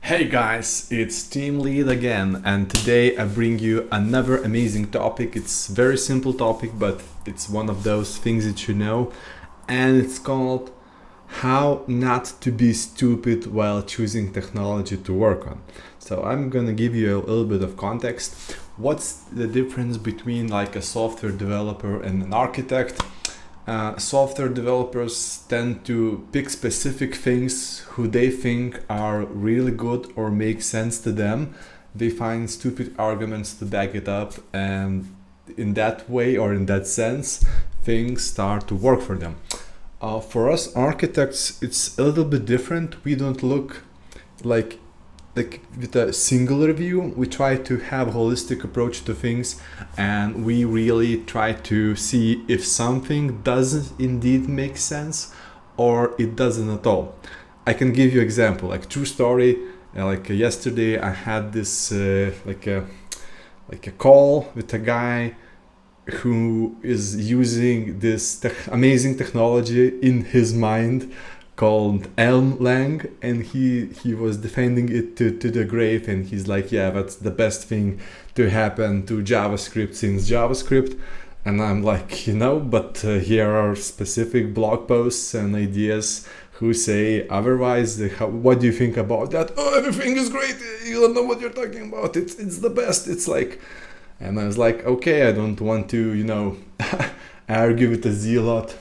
Hey guys, it's Team Lead again, and today I bring you another amazing topic. It's a very simple topic, but it's one of those things that you know, and it's called how not to be stupid while choosing technology to work on. So I'm gonna give you a little bit of context. What's the difference between like a software developer and an architect? Software developers tend to pick specific things who they think are really good or make sense to them. They find stupid arguments to back it up, and in that way or in that sense, things start to work for them. For us architects, it's a little bit different. We don't look like with a singular view. We try to have a holistic approach to things, and we really try to see if something doesn't indeed make sense or it doesn't at all. I can give you example, like true story. Yesterday I had this like a call with a guy who is using this amazing technology in his mind called Elm Lang, and he was defending it to the grave, and he's like, yeah, that's the best thing to happen to JavaScript since JavaScript. And I'm like, but here are specific blog posts and ideas who say otherwise. What do you think about that? Oh, everything is great, you don't know what you're talking about, it's the best. It's like, and I was like, okay, I don't want to argue with a zealot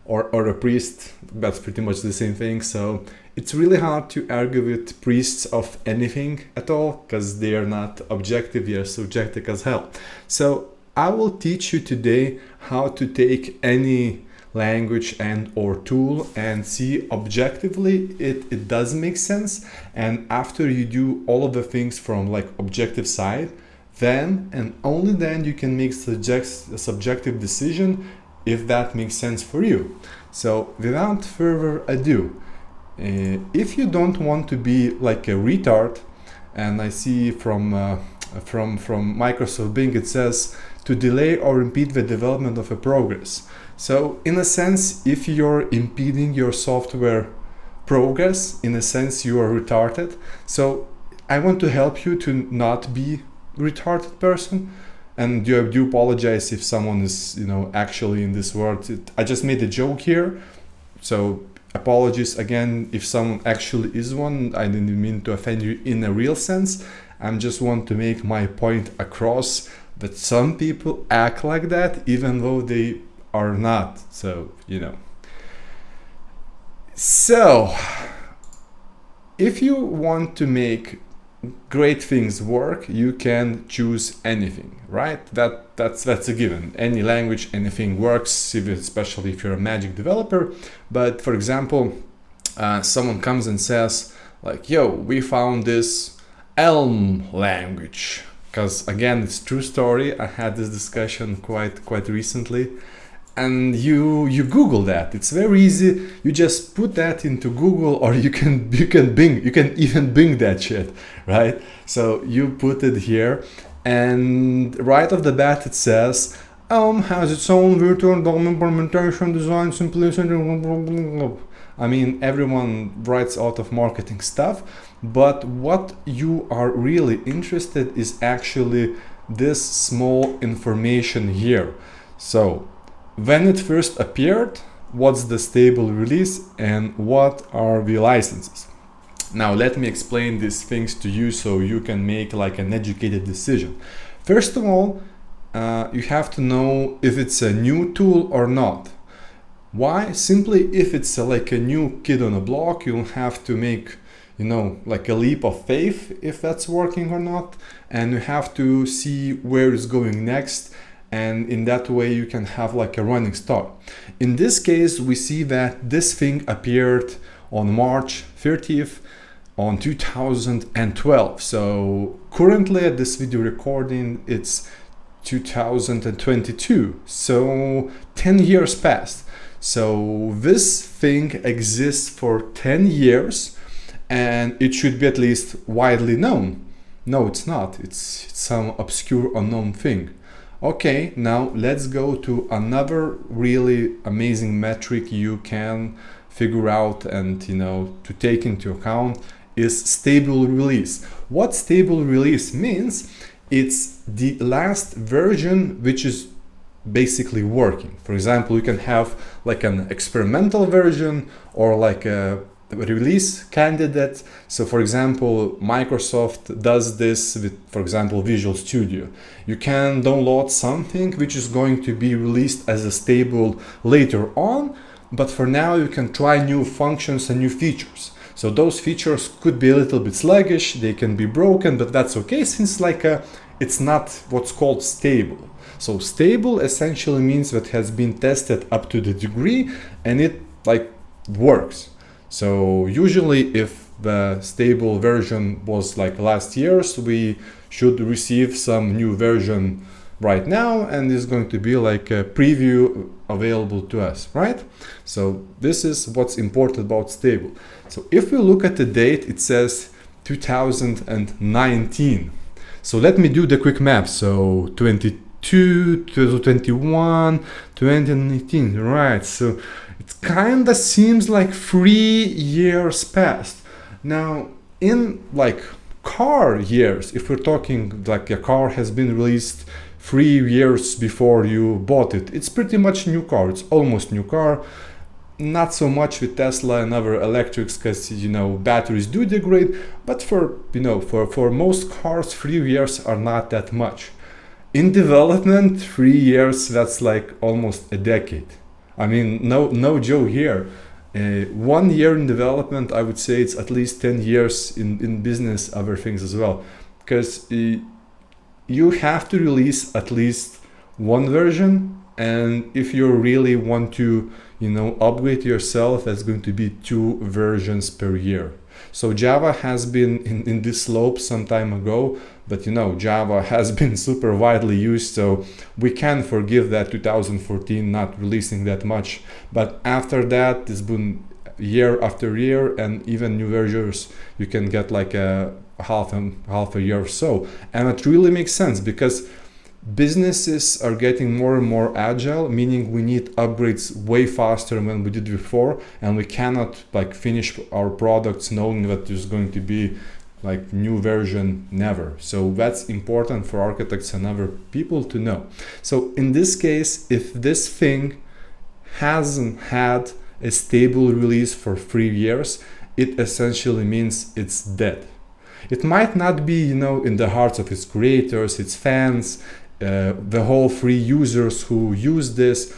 or a priest. That's pretty much the same thing. So it's really hard to argue with priests of anything at all, because they are not objective, they are subjective as hell. So I will teach you today how to take any language and or tool and see objectively it does make sense. And after you do all of the things from like objective side, then and only then you can make a subjective decision if that makes sense for you. So without further ado, if you don't want to be like a retard, and I see from Microsoft Bing it says to delay or impede the development of a progress. So in a sense, if you're impeding your software progress, in a sense you are retarded. So I want to help you to not be retarded person. And I do apologize if someone is, actually in this world. I just made a joke here. So apologies again if someone actually is one. I didn't mean to offend you in a real sense. I just want to make my point across that some people act like that even though they are not. So, So, if you want to make great things work, you can choose anything, right? That's a given. Any language, anything works, especially if you're a Magic developer. But for example, someone comes and says like, yo, we found this Elm language. Because again, it's true story. I had this discussion quite recently. And you Google that. It's very easy. You just put that into Google, or you can even Bing that shit, right? So you put it here, and right off the bat it says Elm has its own virtual DOM implementation design simplicity. I mean, everyone writes out of marketing stuff, but what you are really interested is actually this small information here. So when it first appeared, what's the stable release, and what are the licenses? Now let me explain these things to you so you can make like an educated decision. First of all, you have to know if it's a new tool or not. Why? Simply if it's like a new kid on a block, you'll have to make like a leap of faith if that's working or not, and you have to see where it's going next. And in that way you can have like a running start. In this case, we see that this thing appeared on March 30th on 2012. So currently at this video recording, it's 2022. So 10 years passed. So this thing exists for 10 years and it should be at least widely known. No, it's not. It's some obscure unknown thing. Okay, now let's go to another really amazing metric you can figure out and to take into account. is stable release. What stable release means? It's the last version which is basically working. For example, you can have like an experimental version or like a release candidate. So for example, Microsoft does this with, for example, Visual Studio. You can download something which is going to be released as a stable later on, but for now you can try new functions and new features. So those features could be a little bit sluggish, they can be broken, but that's okay, since it's not what's called stable. So stable essentially means that has been tested up to the degree and it works. So usually if the stable version was like last year's, we should receive some new version right now, and it's going to be like a preview available to us, right? So this is what's important about stable. So if we look at the date, it says 2019. So let me do the quick math. So 22, 2021, 2019, right? So it kind of seems like 3 years passed. Now in like car years, if we're talking like a car has been released 3 years before you bought it, it's pretty much new car, it's almost new car. Not so much with Tesla and other electrics, because batteries do degrade, but for most cars 3 years are not that much. In development, 3 years, that's like almost a decade. I mean, no joke here. 1 year in development, I would say it's at least 10 years in business, other things as well, because you have to release at least one version, and if you really want to upgrade yourself, that's going to be 2 versions per year. So Java has been in this slope some time ago, but Java has been super widely used, so we can forgive that 2014 not releasing that much. But after that, it's been year after year, and even new versions you can get like a half a year or so. And it really makes sense, because businesses are getting more and more agile, meaning we need upgrades way faster than we did before, and we cannot finish our products knowing that there's going to be new version never. So that's important for architects and other people to know. So in this case, if this thing hasn't had a stable release for 3 years, it essentially means it's dead. It might not be in the hearts of its creators, its fans, the whole free users who use this,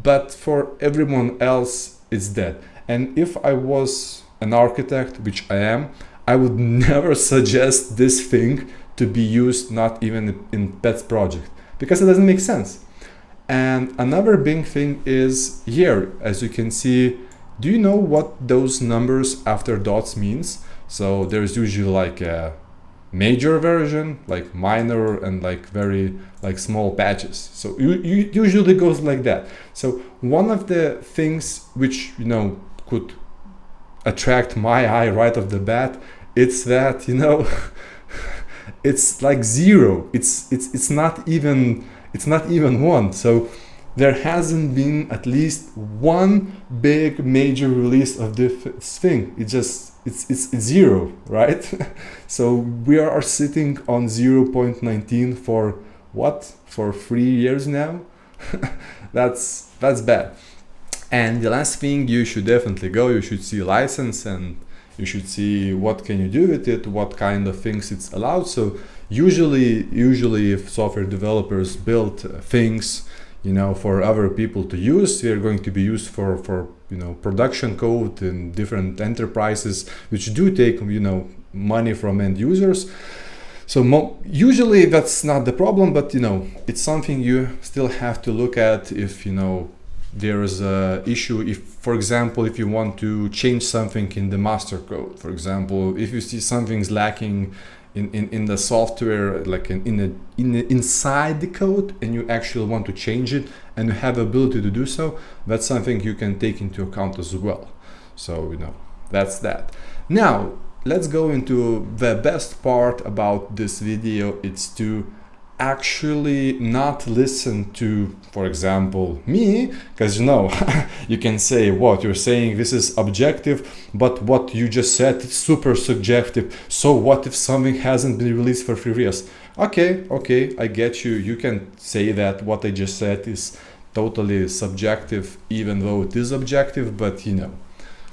but for everyone else it's dead. And if I was an architect, which I am, I would never suggest this thing to be used, not even in pet project, because it doesn't make sense. And another big thing is here, as you can see, do you know what those numbers after dots means? So there's usually like a major version, like minor, and very small patches. So you usually goes like that. So one of the things which could attract my eye right off the bat, it's that it's like 0. It's not even 1. So there hasn't been at least one big major release of this thing. It's 0, right? So we are sitting on 0.19 for what? For 3 years now? That's bad. And the last thing, you should definitely go, you should see license, and you should see what can you do with it, what kind of things it's allowed. So usually if software developers build things for other people to use, they're going to be used for production code in different enterprises, which do take money from end users. So usually that's not the problem, but it's something you still have to look at if there's a issue. If, for example, if you want to change something in the master code, for example, if you see something's lacking in the software, inside the code, and you actually want to change it and you have the ability to do so, that's something you can take into account as well. So that's that. Now let's go into the best part about this video. It's to actually not listen to, for example, me, because you can say what you're saying, this is objective, but what you just said is super subjective. So what if something hasn't been released for 3 years? Okay, I get you. You can say that what I just said is totally subjective, even though it is objective, but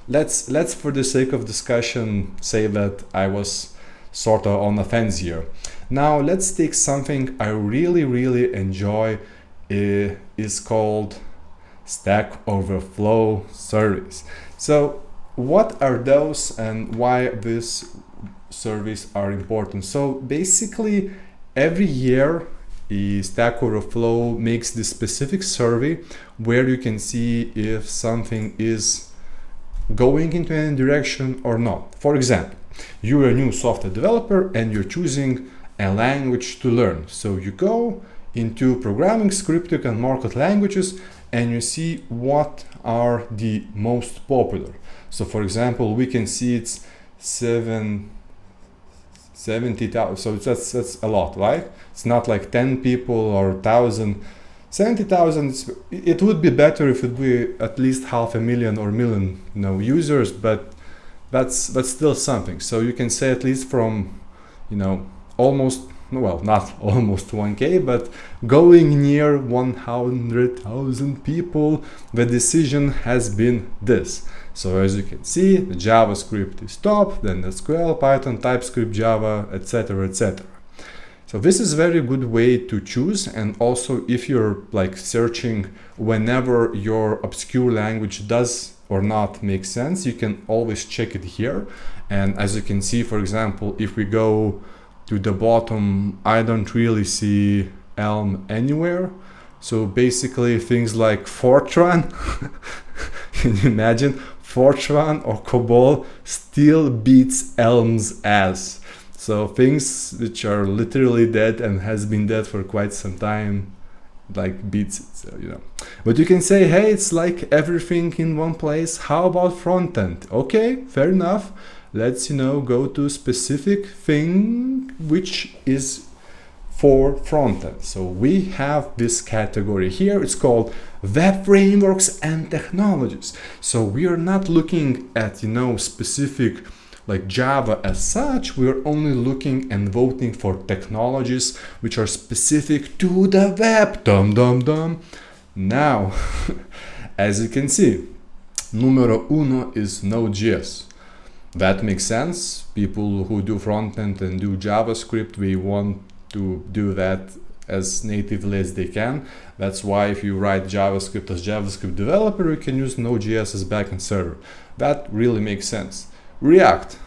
let's for the sake of discussion say that I was sort of on the fence here. Now let's take something I really enjoy. Is called Stack Overflow surveys. So what are those and why these surveys are important? So basically every year Stack Overflow makes this specific survey where you can see if something is going into any direction or not. For example, you're a new software developer and you're choosing a language to learn. So you go into programming, scripting and market languages and you see what are the most popular. So for example, we can see it's 70,000. So that's a lot, right? It's not like 10 people or 1,000. 70,000, it would be better if it would be at least 500,000 or million users, but that's still something. So you can say at least from almost, well, not almost 1K, but going near 100,000 people, the decision has been this. So as you can see, the JavaScript is top, then SQL, Python, TypeScript, Java, etc. So this is a very good way to choose. And also if you're like searching whenever your obscure language does or not make sense, you can always check it here. And as you can see, for example, if we go to the bottom, I don't really see Elm anywhere. So basically things like Fortran, can you imagine? Fortran or COBOL still beats Elm's ass. So things which are literally dead and has been dead for quite some time, like beats it. So but you can say, hey, it's like everything in one place. How about front end? Okay, fair enough. Let's go to specific thing which is for front end. So we have this category here. It's called web frameworks and technologies. So we are not looking at specific like Java as such. We're only looking and voting for technologies which are specific to the web. Now as you can see, numero uno is Node.js. That makes sense. People who do front-end and do JavaScript, we want to do that as natively as they can. That's why if you write JavaScript as JavaScript developer, you can use Node.js as backend server. That really makes sense. React,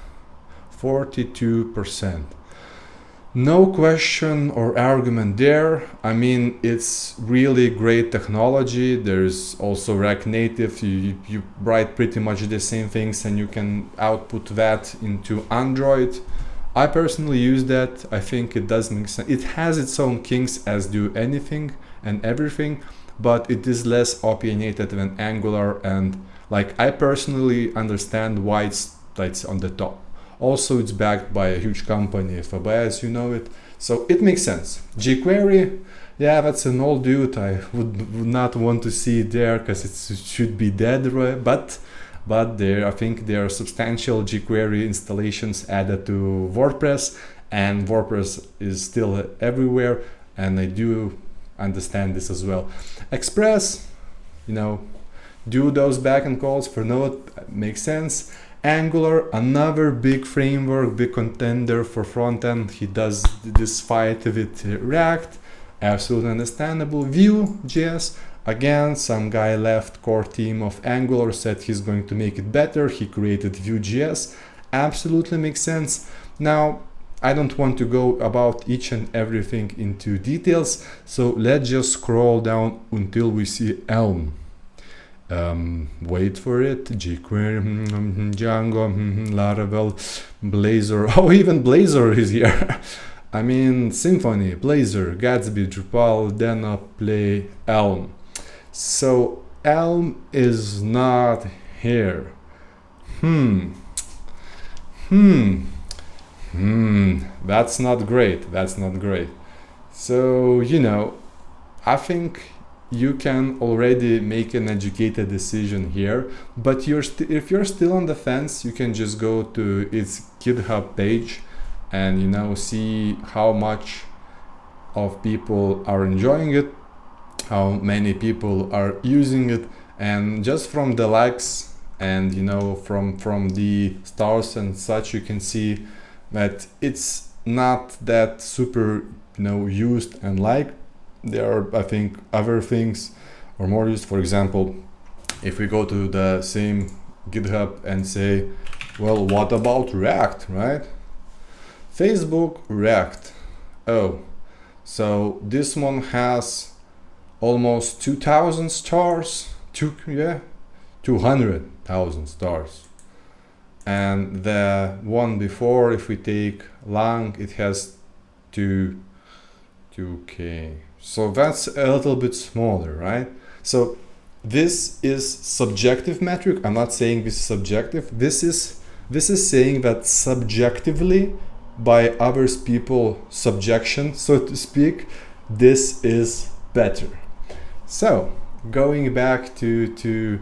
42%. No question or argument there. I mean, it's really great technology. There's also React Native. You write pretty much the same things and you can output that into Android. I personally use that. I think it does make sense. It has its own kinks, as do anything and everything, but it is less opinionated than Angular, and like I personally understand why it's on the top. Also, it's backed by a huge company, FABAS, you know it. So it makes sense. jQuery, yeah, that's an old dude. I would not want to see it there because it should be dead, right? But there, I think there are substantial jQuery installations added to WordPress, and WordPress is still everywhere. And I do understand this as well. Express, do those backend calls for Node, makes sense. Angular, another big framework, big contender for front-end. He does this fight with React, absolutely understandable. Vue.js, again, some guy left core team of Angular, said he's going to make it better. He created Vue.js, absolutely makes sense. Now, I don't want to go about each and everything into details, so let's just scroll down until we see Elm. Wait for it. jQuery, Django, Laravel, Blazor. Oh, even Blazor is here. I mean, Symfony, Blazor, Gatsby, Drupal, Deno, Play, Elm. So Elm is not here. That's not great. That's not great. So, I think you can already make an educated decision here, but if you're still on the fence, you can just go to its GitHub page and see how much of people are enjoying it, how many people are using it, and just from the likes and from the stars and such, you can see that it's not that super used and liked. There are, I think, other things or more used. For example, if we go to the same GitHub and say, well, what about React, right? Facebook React. Oh, so this one has almost 2,000 stars. 200,000 stars. And the one before, if we take Lang, it has 2K. So that's a little bit smaller, right? So this is subjective metric. I'm not saying this is subjective. This is saying that subjectively, by others people subjection, so to speak, this is better. So going back to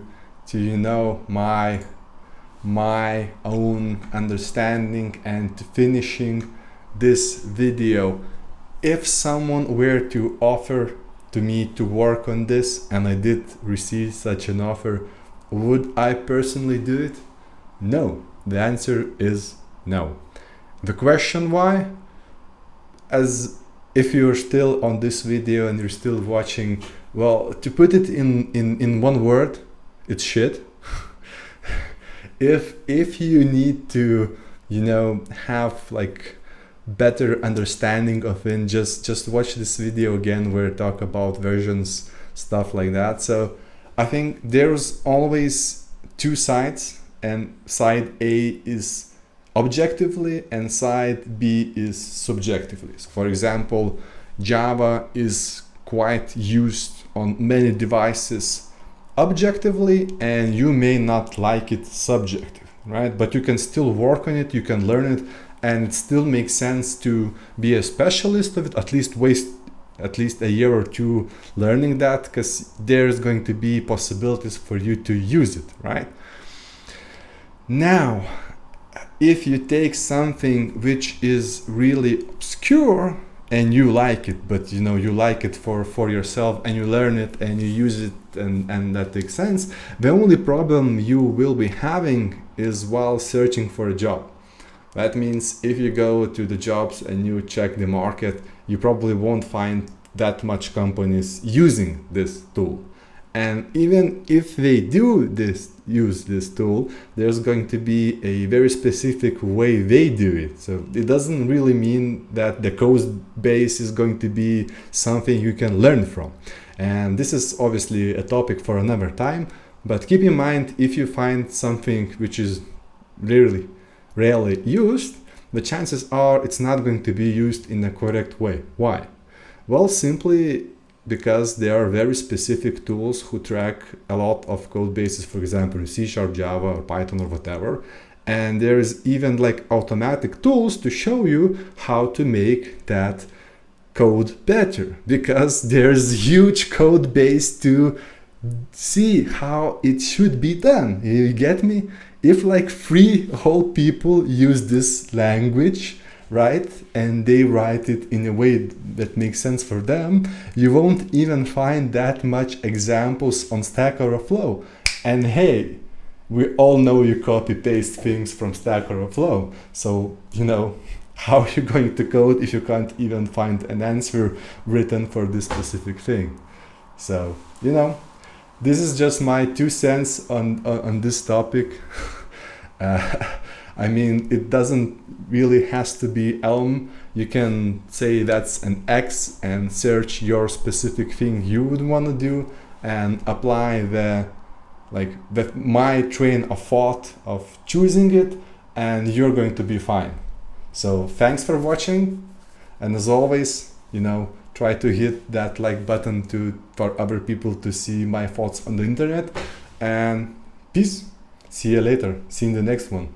my own understanding and to finishing this video, if someone were to offer to me to work on this and I did receive such an offer, would I personally do it? No. The answer is no. The question why? As if you're still on this video and you're still watching, well, to put it in one word, it's shit. If you need to have like better understanding of it, just watch this video again where I talk about versions, stuff like that. So I think there's always two sides, and side A is objectively and side B is subjectively. So for example, Java is quite used on many devices objectively, and you may not like it subjective, right? But you can still work on it, you can learn it, and it still makes sense to be a specialist of it, at least waste at least a year or two learning that, because there's going to be possibilities for you to use it, right? Now, if you take something which is really obscure and you like it, but you like it for yourself and you learn it and you use it and that makes sense, the only problem you will be having is while searching for a job. That means if you go to the jobs and you check the market, you probably won't find that much companies using this tool. And even if they do use this tool, there's going to be a very specific way they do it. So it doesn't really mean that the code base is going to be something you can learn from. And this is obviously a topic for another time, but keep in mind, if you find something which is really rarely used, the chances are it's not going to be used in a correct way. Why? Well, simply because there are very specific tools who track a lot of code bases, for example, C#, Java, or Python, or whatever. And there's even like automatic tools to show you how to make that code better, because there's huge code base to see how it should be done. You get me? If like 3 whole people use this language, right, and they write it in a way that makes sense for them, you won't even find that much examples on Stack Overflow. And hey, we all know you copy paste things from Stack Overflow, so how are you going to code if you can't even find an answer written for this specific thing? So this is just my 2 cents on this topic. I mean, it doesn't really has to be Elm. You can say that's an X and search your specific thing you would want to do and apply my train of thought of choosing it, and you're going to be fine. So thanks for watching, and as always, try to hit that like button for other people to see my thoughts on the internet, and peace. See you later. See you in the next one.